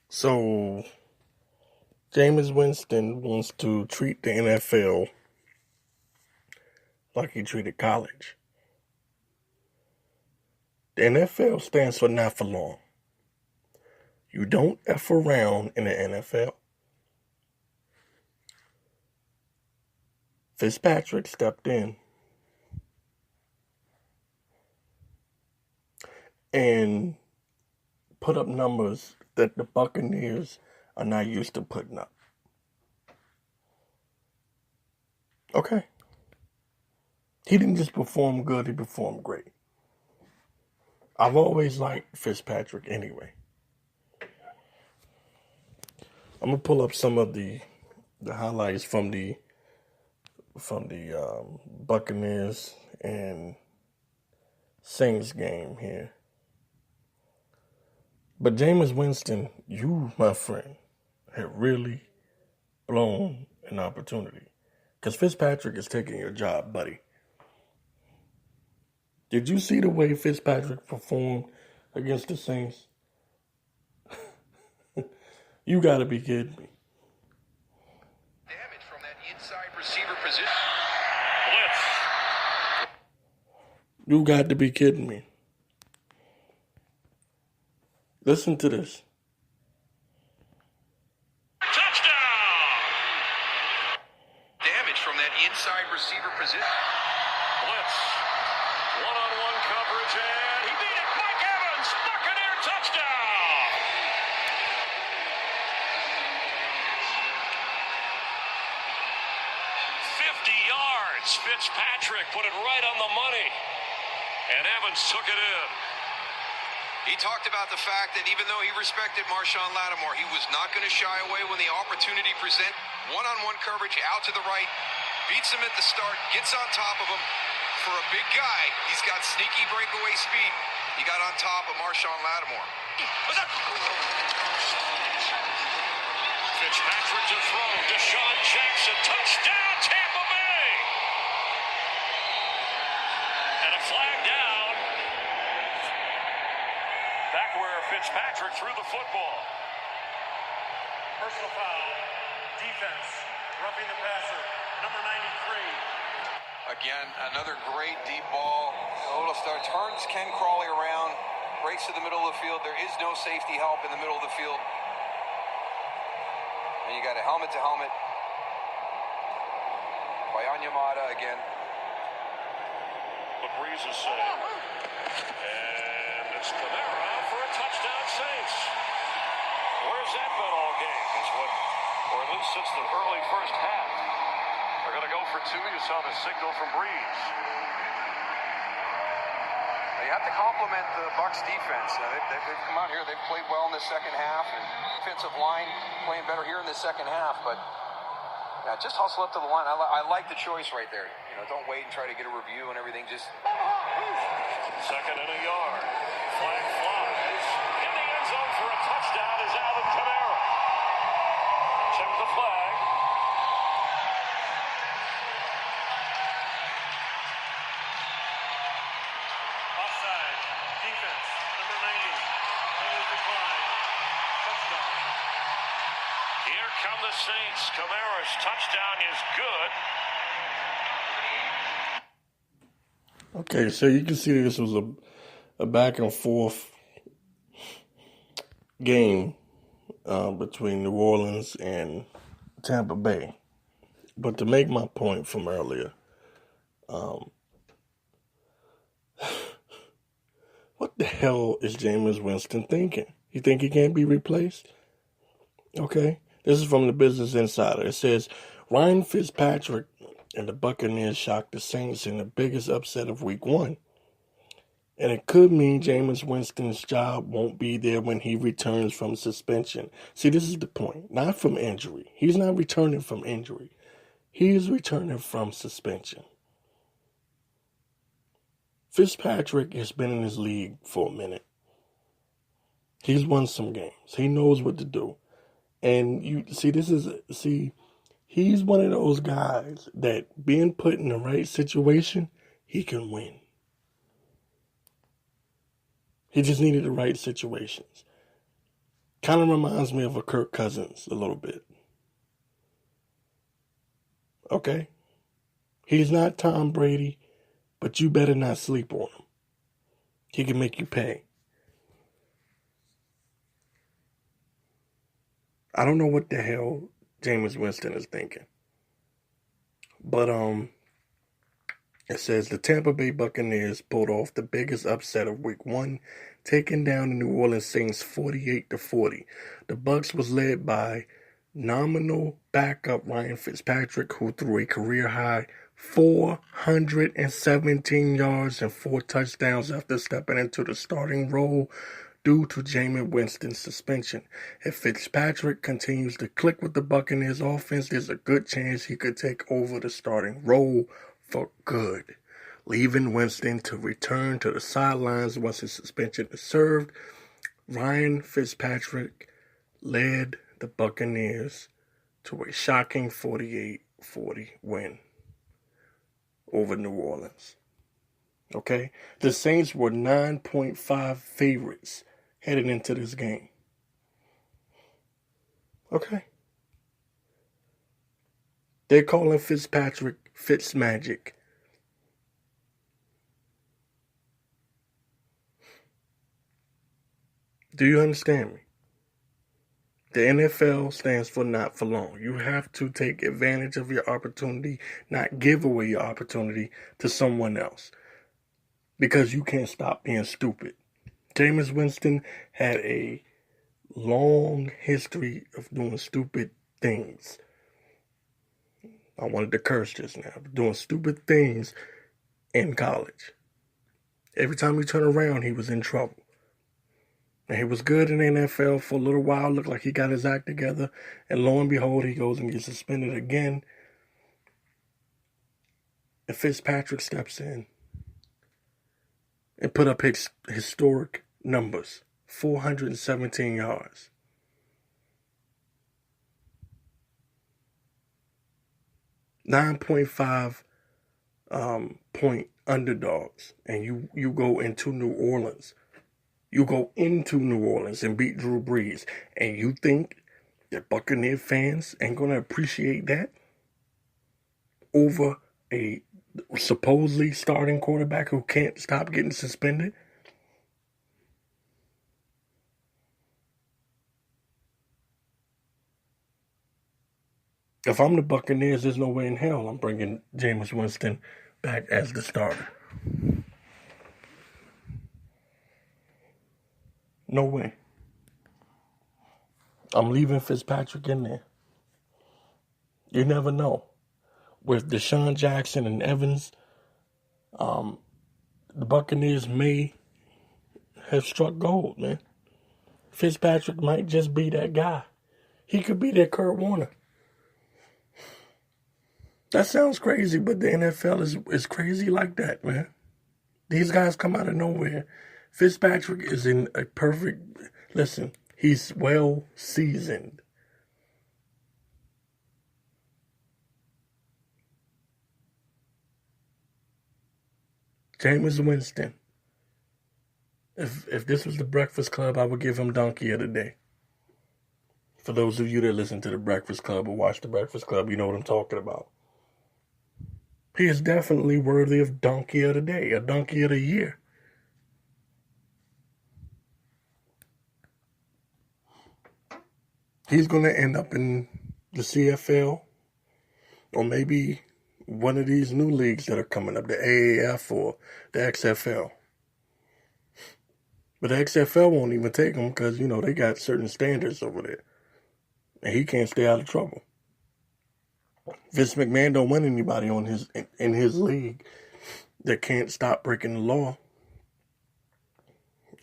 So, Jameis Winston wants to treat the NFL like he treated college. The NFL stands for not for long. You don't F around in the NFL. Fitzpatrick stepped in and put up numbers that the Buccaneers are not used to putting up. Okay. He didn't just perform good, he performed great. I've always liked Fitzpatrick anyway. I'm going to pull up some of the highlights from the Buccaneers and Saints game here. But Jameis Winston, you, my friend, have really blown an opportunity. Because Fitzpatrick is taking your job, buddy. Did you see the way Fitzpatrick performed against the Saints? You got to be kidding me. Damage from that inside receiver position. Blitz. You got to be kidding me. Listen to this. Touchdown! Damage from that inside receiver position. Blitz. One-on-one coverage, and he beat it. Mike Evans, Buccaneer touchdown! 50 yards. Fitzpatrick put it right on the money, and Evans took it in. He talked about the fact that even though he respected Marshawn Lattimore, he was not going to shy away when the opportunity present. One-on-one coverage out to the right, beats him at the start, gets on top of him. For a big guy, he's got sneaky breakaway speed. He got on top of Marshawn Lattimore. Fitzpatrick to throw. Deshaun Jackson, touchdown, Tampa Bay! And a flag down. Back where Fitzpatrick threw the football. Personal foul. Defense. Roughing the passer. Number 93. Again, another great deep ball. Little star turns Ken Crawley around. Breaks to the middle of the field. There is no safety help in the middle of the field. And you got a helmet to helmet by Onyemata again. The breeze is saying. And it's Camara for a touchdown, Saints. Where's that been all game? Is what, or at least since the early first half. They're going to go for two. You saw the signal from Breeze. You have to compliment the Bucs defense. They've come out here. They've played well in the second half, and defensive line playing better here in the second half. But yeah, just hustle up to the line. I like the choice right there. You know, don't wait and try to get a review and everything. Just second and a yard. Flag flies in the end zone for a touchdown is Alvin Kamara. Check the flag. Offside. Defense. Number 90. Penalty decline. Touchdown. Here come the Saints. Kamara's touchdown is good. Okay, so you can see this was a back and forth game between New Orleans and Tampa Bay. But to make my point from earlier, what the hell is Jameis Winston thinking? You think he can't be replaced? Okay, this is from the Business Insider. It says, Ryan Fitzpatrick and the Buccaneers shocked the Saints in the biggest upset of Week 1. And it could mean Jameis Winston's job won't be there when he returns from suspension. See, this is the point. Not from injury. He's not returning from injury. He is returning from suspension. Fitzpatrick has been in this league for a minute. He's won some games. He knows what to do. And you see, He's one of those guys that being put in the right situation, he can win. He just needed the right situations. Kind of reminds me of a Kirk Cousins a little bit. Okay? He's not Tom Brady, but you better not sleep on him. He can make you pay. I don't know what the hell Jameis Winston is thinking. But it says the Tampa Bay Buccaneers pulled off the biggest upset of Week 1, taking down the New Orleans Saints 48-40. The Bucs was led by nominal backup Ryan Fitzpatrick, who threw a career-high 417 yards and 4 touchdowns after stepping into the starting role due to Jameis Winston's suspension. If Fitzpatrick continues to click with the Buccaneers offense, there's a good chance he could take over the starting role for good, leaving Winston to return to the sidelines once his suspension is served. Ryan Fitzpatrick led the Buccaneers to a shocking 48-40 win over New Orleans. Okay? The Saints were 9.5 favorites heading into this game. Okay? They're calling Fitzpatrick Fitzmagic. Do you understand me? The NFL stands for not for long. You have to take advantage of your opportunity, not give away your opportunity to someone else. Because you can't stop being stupid. Jameis Winston had a long history of doing stupid things. I wanted to curse just now. Doing stupid things in college. Every time he turned around, he was in trouble. And he was good in the NFL for a little while. Looked like he got his act together. And lo and behold, he goes and gets suspended again. And Fitzpatrick steps in and put up historic numbers. 417 yards. 9.5 point underdogs. And you go into New Orleans. You go into New Orleans and beat Drew Brees. And you think that Buccaneer fans ain't going to appreciate that over a supposedly starting quarterback who can't stop getting suspended? If I'm the Buccaneers, there's no way in hell I'm bringing Jameis Winston back as the starter. No way. I'm leaving Fitzpatrick in there. You never know. With Deshaun Jackson and Evans, the Buccaneers may have struck gold, man. Fitzpatrick might just be that guy. He could be that Kurt Warner. That sounds crazy, but the NFL is crazy like that, man. These guys come out of nowhere. Fitzpatrick is in a perfect... Listen, he's well seasoned. Jameis Winston. If this was the Breakfast Club, I would give him Donkey of the Day. For those of you that listen to the Breakfast Club or watch the Breakfast Club, you know what I'm talking about. He is definitely worthy of Donkey of the Day, a Donkey of the Year. He's going to end up in the CFL or maybe one of these new leagues that are coming up, the AAF or the XFL. But the XFL won't even take him because, they got certain standards over there. And he can't stay out of trouble. Vince McMahon don't want anybody in his league that can't stop breaking the law.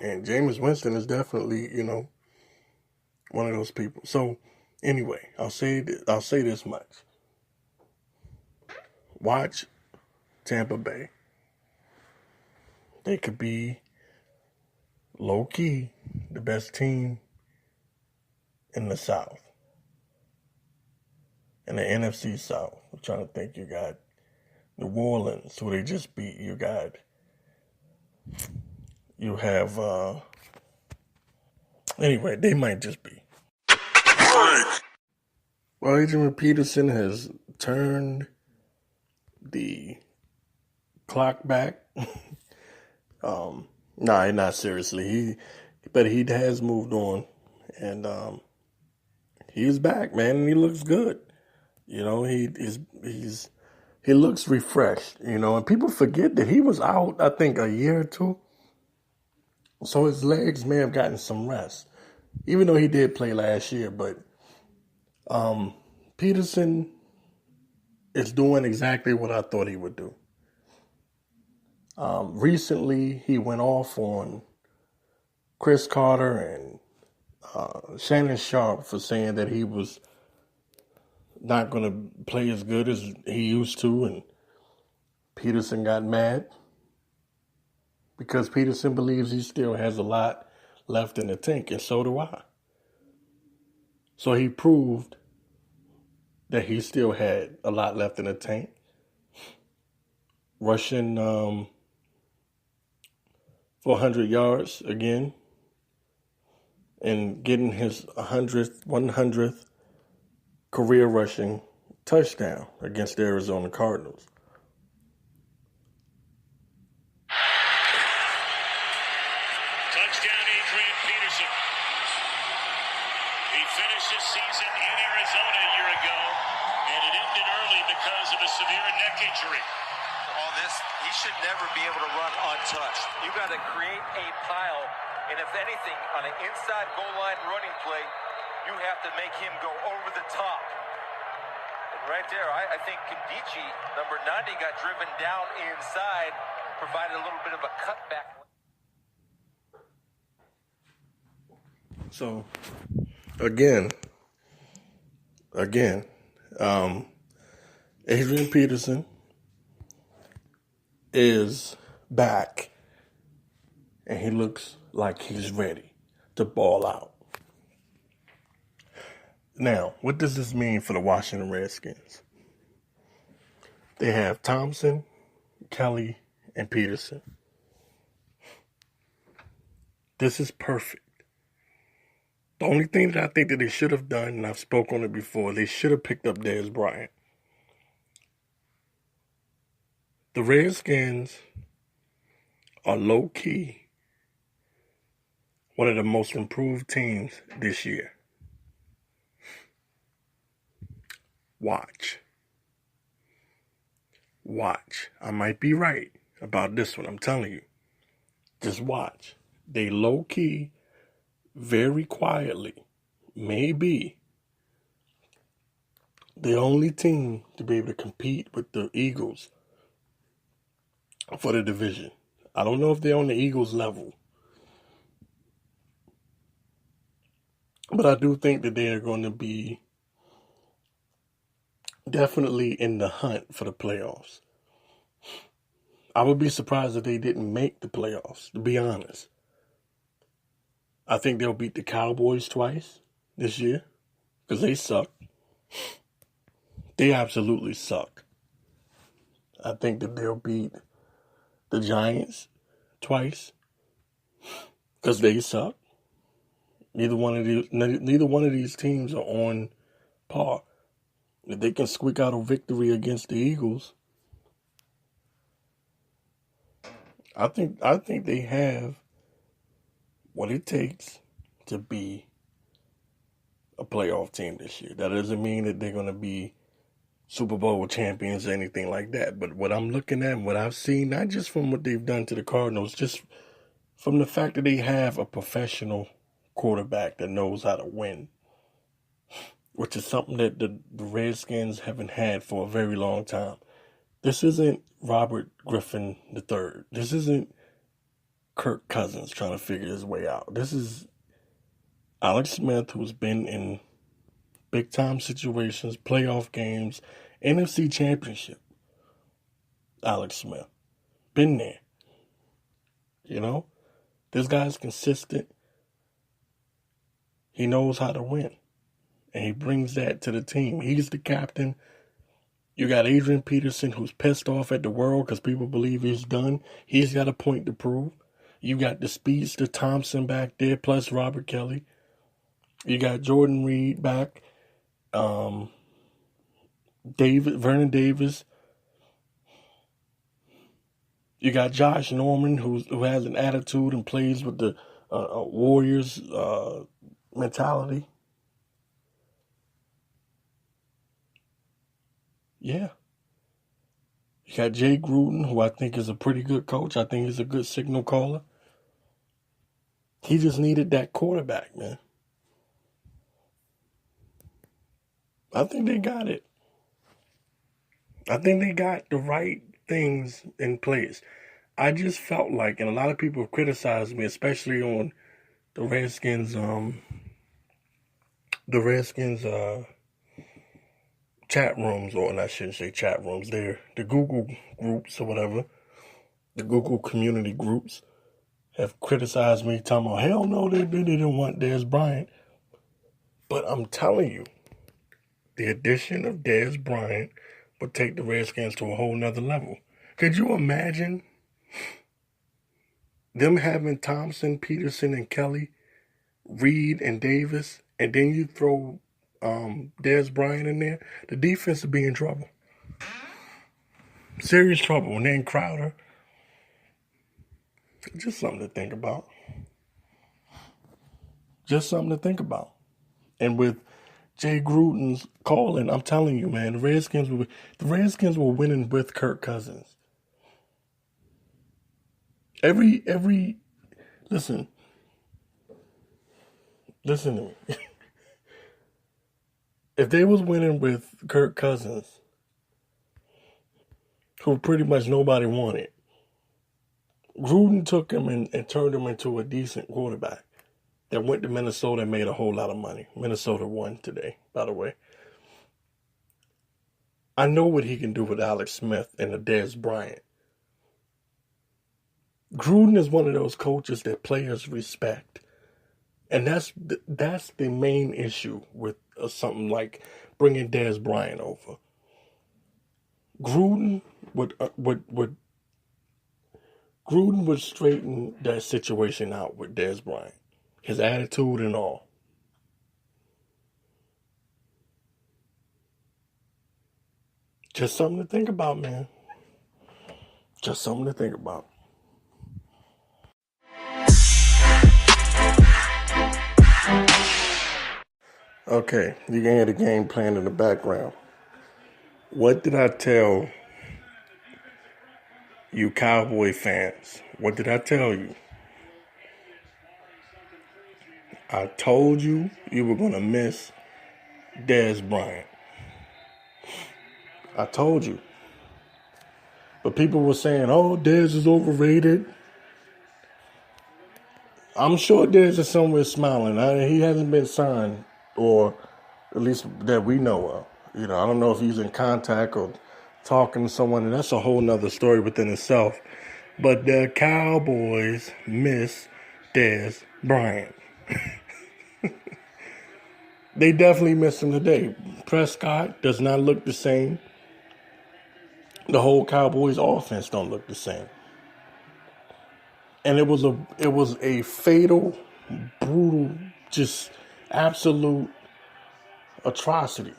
And Jameis Winston is definitely, one of those people. So, anyway, I'll say this much. Watch Tampa Bay. They could be low-key the best team in the South. In the NFC South, I'm trying to think. You got New Orleans, who they just beat. You have, anyway, they might just be. Well, Adrian Peterson has turned the clock back. Nah, not seriously. But he has moved on, and he's back, man, and he looks good. You know, he looks refreshed. You know, and people forget that he was out, I think, a year or two, so his legs may have gotten some rest, even though he did play last year. But Peterson is doing exactly what I thought he would do. Recently, he went off on Chris Carter and Shannon Sharp for saying that he was not going to play as good as he used to, and Peterson got mad because Peterson believes he still has a lot left in the tank, and so do I. So he proved that he still had a lot left in the tank, rushing for 100 yards again and getting his 100th career rushing touchdown against the Arizona Cardinals. Touchdown, Adrian Peterson. He finished his season in Arizona a year ago, and it ended early because of a severe neck injury. All this, he should never be able to run untouched. You got to create a pile, and if anything, on an inside goal line running play, you have to make him go over the top. And right there, I think Kadichi, number 90, got driven down inside, provided a little bit of a cutback. So, again, Adrian Peterson is back, and he looks like he's ready to ball out. Now, what does this mean for the Washington Redskins? They have Thompson, Kelly, and Peterson. This is perfect. The only thing that I think that they should have done, and I've spoken on it before, they should have picked up Dez Bryant. The Redskins are low-key one of the most improved teams this year. Watch. I might be right about this one, I'm telling you. Just watch. They low-key, very quietly, may be the only team to be able to compete with the Eagles for the division. I don't know if they're on the Eagles level, but I do think that they are going to be definitely in the hunt for the playoffs. I would be surprised if they didn't make the playoffs, to be honest. I think they'll beat the Cowboys twice this year because they suck. They absolutely suck. I think that they'll beat the Giants twice because they suck. Neither one of these teams are on par. If they can squeak out a victory against the Eagles, I think they have what it takes to be a playoff team this year. That doesn't mean that they're going to be Super Bowl champions or anything like that. But what I'm looking at, what I've seen, not just from what they've done to the Cardinals, just from the fact that they have a professional quarterback that knows how to win, which is something that the Redskins haven't had for a very long time. This isn't Robert Griffin III. This isn't Kirk Cousins trying to figure his way out. This is Alex Smith, who's been in big-time situations, playoff games, NFC Championship. Alex Smith. Been there. You know? This guy's consistent. He knows how to win. and he brings that to the team. He's the captain. You got Adrian Peterson, who's pissed off at the world because people believe he's done. He's got a point to prove. You got the speedster Thompson back there, plus Robert Kelly. You got Jordan Reed back. Vernon Davis. You got Josh Norman, who has an attitude and plays with the Warriors mentality. Yeah. You got Jay Gruden, who I think is a pretty good coach. I think he's a good signal caller. He just needed that quarterback, man. I think they got it. I think they got the right things in place. I just felt like, and a lot of people have criticized me, especially on the Redskins chat rooms, or I shouldn't say chat rooms, they're the Google groups or whatever, the Google community groups have criticized me, talking about, hell no, they didn't want Dez Bryant. But I'm telling you, the addition of Dez Bryant would take the Redskins to a whole nother level. Could you imagine them having Thompson, Peterson, and Kelly, Reed, and Davis, and then you throw Dez Bryant in there? The defense would be in trouble. Serious trouble. And then Crowder. Just something to think about. Just something to think about. And with Jay Gruden's calling, I'm telling you, man, the Redskins were winning with Kirk Cousins. Listen to me. If they was winning with Kirk Cousins, who pretty much nobody wanted, Gruden took him and turned him into a decent quarterback that went to Minnesota and made a whole lot of money. Minnesota won today, by the way. I know what he can do with Alex Smith and a Dez Bryant. Gruden is one of those coaches that players respect. And that's the main issue with something like bringing Dez Bryant over. Gruden would straighten that situation out with Dez Bryant, his attitude and all. Just something to think about, man. Just something to think about. Okay, you can hear the game playing in the background. What did I tell you Cowboy fans? What did I tell you? I told you were going to miss Dez Bryant. I told you. But people were saying, oh, Dez is overrated. I'm sure Dez is somewhere smiling. He hasn't been signed, or at least that we know of. I don't know if he's in contact or talking to someone, and that's a whole nother story within itself. But the Cowboys miss Dez Bryant. They definitely miss him today. Prescott does not look the same. The whole Cowboys offense don't look the same. And it was a fatal, brutal, just absolute atrocity.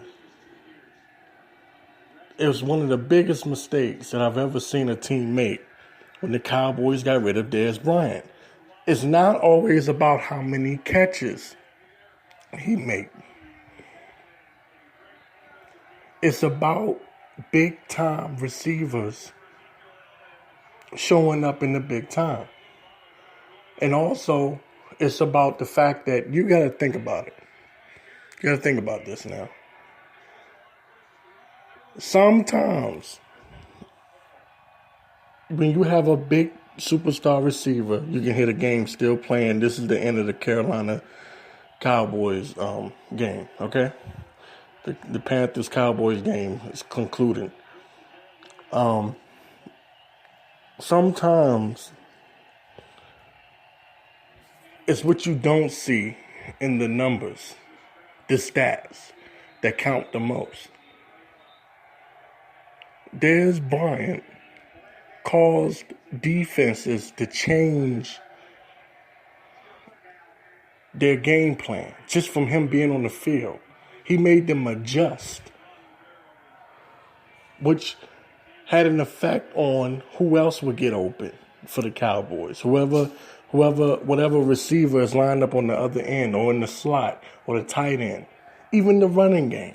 It was one of the biggest mistakes that I've ever seen a team make when the Cowboys got rid of Dez Bryant. It's not always about how many catches he made. It's about big-time receivers showing up in the big time. And also, it's about the fact that you got to think about it. You got to think about this now. Sometimes, when you have a big superstar receiver, you can hit a game still playing. This is the end of the Carolina Cowboys game, okay? The Panthers-Cowboys game is concluding. Sometimes it's what you don't see in the numbers the stats that count the most. Dez Bryant caused defenses to change their game plan just from him being on the field. He made them adjust, which had an effect on who else would get open for the Cowboys. Whatever receiver is lined up on the other end or in the slot or the tight end, even the running game.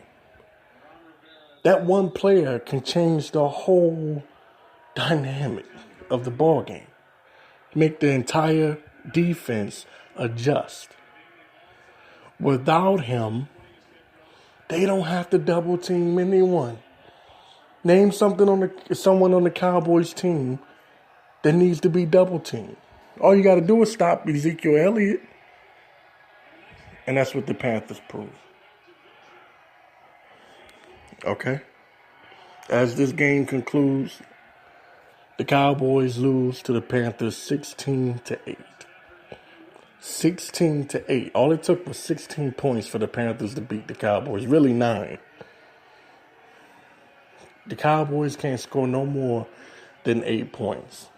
That one player can change the whole dynamic of the ball game. Make the entire defense adjust. Without him, they don't have to double team anyone. Name someone on the Cowboys team that needs to be double teamed. All you got to do is stop Ezekiel Elliott. And that's what the Panthers prove. Okay? As this game concludes, the Cowboys lose to the Panthers 16-8. 16-8. All it took was 16 points for the Panthers to beat the Cowboys. Really 9. The Cowboys can't score no more than 8 points.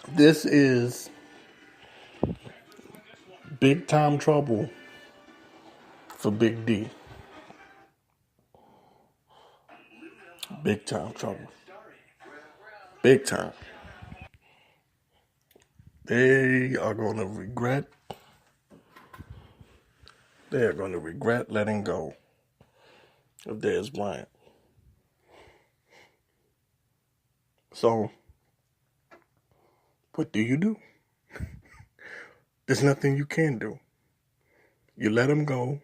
This is big time trouble for Big D. Big time trouble. Big time. They are going to regret. They are going to regret letting go of Dez Bryant. So, what do? There's nothing you can do. You let him go.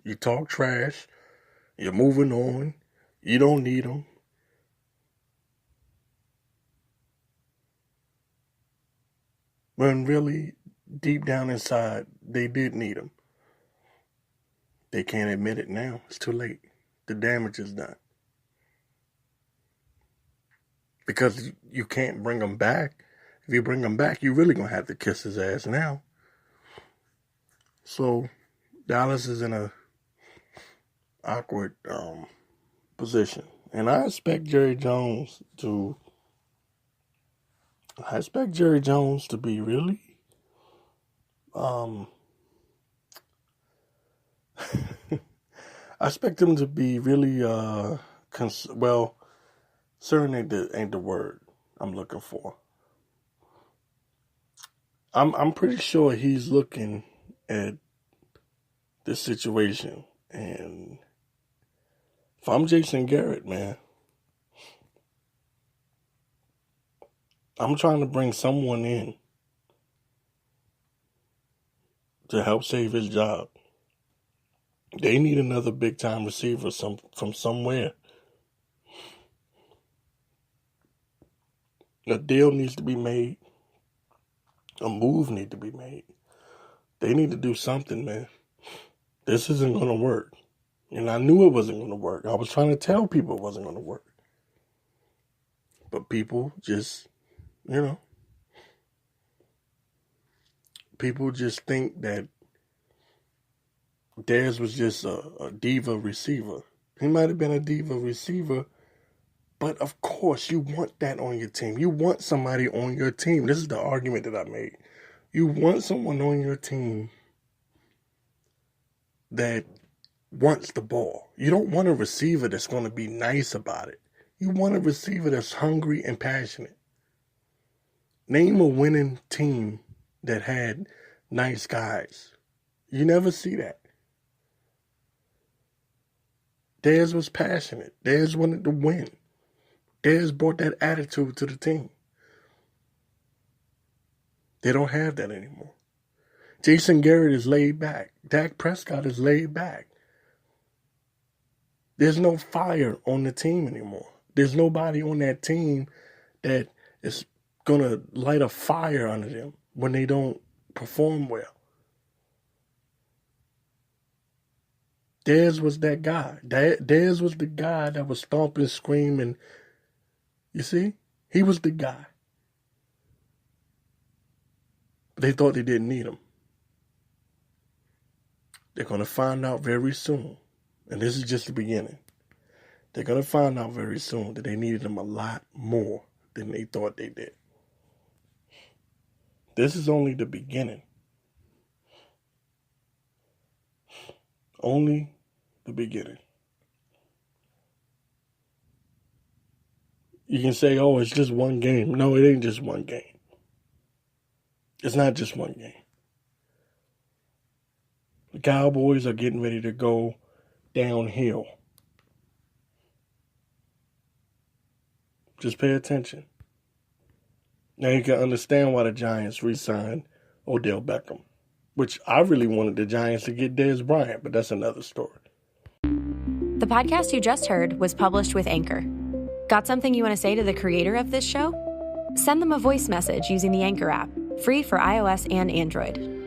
You talk trash. You're moving on. You don't need him. When really, deep down inside, they did need him. They can't admit it now. It's too late. The damage is done. Because you can't bring him back. If you bring him back, you're really going to have to kiss his ass now. So, Dallas is in a awkward position. And I expect Jerry Jones to be really I expect him to be really certain ain't the word I'm looking for. I'm pretty sure he's looking at this situation, and if I'm Jason Garrett, man, I'm trying to bring someone in to help save his job. They need another big-time receiver from somewhere. A deal needs to be made. A move needs to be made. They need to do something, man. This isn't going to work. And I knew it wasn't going to work. I was trying to tell people it wasn't going to work. But people just, people just think that Dez was just a diva receiver. He might have been a diva receiver, but of course you want that on your team. You want somebody on your team. This is the argument that I made. You want someone on your team that wants the ball. You don't want a receiver that's going to be nice about it. You want a receiver that's hungry and passionate. Name a winning team that had nice guys. You never see that. Dez was passionate. Dez wanted to win. Dez brought that attitude to the team. They don't have that anymore. Jason Garrett is laid back. Dak Prescott is laid back. There's no fire on the team anymore. There's nobody on that team that is going to light a fire under them when they don't perform well. Dez was that guy. Dez was the guy that was stomping, screaming. You see? He was the guy. They thought they didn't need him. They're going to find out very soon, and this is just the beginning. They're going to find out very soon that they needed him a lot more than they thought they did. This is only the beginning. Only the beginning. You can say, oh, it's just one game. No, it ain't just one game. It's not just one game. The Cowboys are getting ready to go downhill. Just pay attention. Now you can understand why the Giants re-signed Odell Beckham, which I really wanted the Giants to get Dez Bryant, but that's another story. The podcast you just heard was published with Anchor. Got something you want to say to the creator of this show? Send them a voice message using the Anchor app, free for iOS and Android.